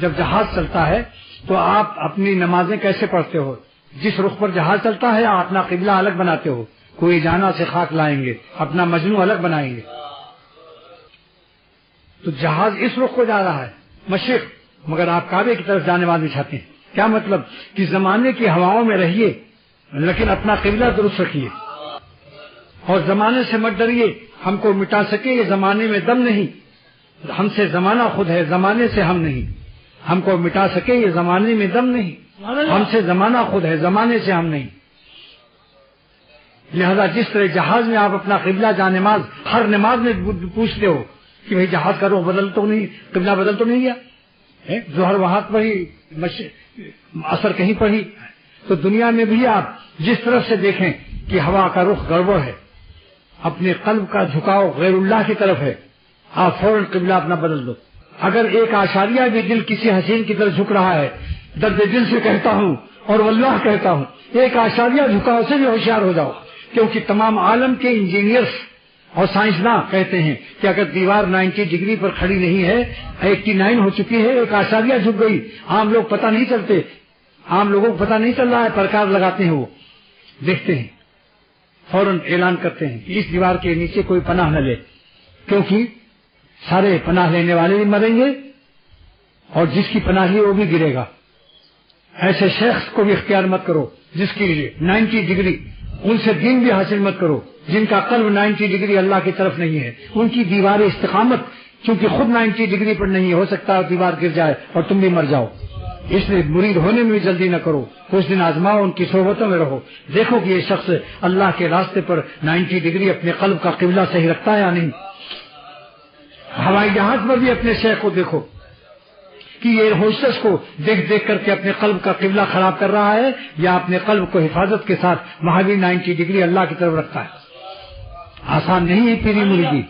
جب جہاز چلتا ہے تو آپ اپنی نمازیں کیسے پڑھتے ہو؟ جس رخ پر جہاز چلتا ہے آپ اپنا قبلہ الگ بناتے ہو. کوئی جانا سے خاک لائیں گے، اپنا مجنو الگ بنائیں گے. تو جہاز اس رخ کو جا رہا ہے مشرق، مگر آپ کعبے کی طرف جانے والے چاہتے ہیں. کیا مطلب؟ کہ زمانے کی ہواؤں میں رہیے لیکن اپنا قبلہ درست رکھیے، اور زمانے سے مت ڈریے. ہم کو مٹا سکے یہ زمانے میں دم نہیں، ہم سے زمانہ خود ہے، زمانے سے ہم نہیں. ہم کو مٹا سکے یہ زمانے میں دم نہیں، ہم سے زمانہ خود ہے، زمانے سے ہم نہیں. لہذا جس طرح جہاز میں آپ اپنا قبلہ جانماز ہر نماز میں پوچھتے ہو کہ بھئی جہاز کا رخ بدل تو نہیں، قبلہ بدل تو نہیں گیا، ظہر وہاں پڑھی، اثر کہیں پڑھی. تو دنیا میں بھی آپ جس طرف سے دیکھیں کہ ہوا کا رخ گڑبڑ ہے، اپنے قلب کا جھکاؤ غیر اللہ کی طرف ہے، آپ فوراً قبلہ اپنا بدل دو. اگر ایک آشاریہ بھی دل کسی حسین کی طرف جھک رہا ہے، درد دل سے کہتا ہوں اور واللہ کہتا ہوں، ایک آشاریہ جھکاؤ سے بھی ہوشیار ہو جاؤ. کیونکہ تمام عالم کے انجینئرز اور سائنسداں کہتے ہیں کہ اگر دیوار 90 ڈگری پر کھڑی نہیں ہے، 89 ہو چکی ہے، ایک آشاریہ جھک گئی. عام لوگ پتہ نہیں چلتے، عام لوگوں کو پتہ نہیں چل رہا ہے، پرکار لگاتے ہیں، وہ دیکھتے ہیں، فوراً اعلان کرتے ہیں کہ اس دیوار کے نیچے کوئی پناہ نہ لے، کیونکہ سارے پناہ لینے والے بھی مریں گے اور جس کی پناہ لی وہ بھی گرے گا. ایسے شخص کو بھی اختیار مت کرو جس کی 90 ڈگری، ان سے دین بھی حاصل مت کرو جن کا قلب 90 ڈگری اللہ کی طرف نہیں ہے. ان کی دیوار استقامت چونکہ خود 90 ڈگری پر نہیں ہو سکتا، دیوار گر جائے اور تم بھی مر جاؤ. اس لیے مرید ہونے میں بھی جلدی نہ کرو، کچھ دن آزماؤ، ان کی صحبتوں میں رہو، دیکھو کہ یہ شخص اللہ کے راستے پر 90 ڈگری اپنے قلب کا قبلہ صحیح رکھتا ہے یا نہیں. ہوائی جہاز پر بھی اپنے شیخ کو دیکھو کہ یہ ہوشش کو دیکھ دیکھ کر کے اپنے قلب کا قبلہ خراب کر رہا ہے یا اپنے قلب کو حفاظت کے ساتھ وہاں بھی 90 ڈگری اللہ کی طرف رکھتا ہے. آسان نہیں ہے پیری مریدی.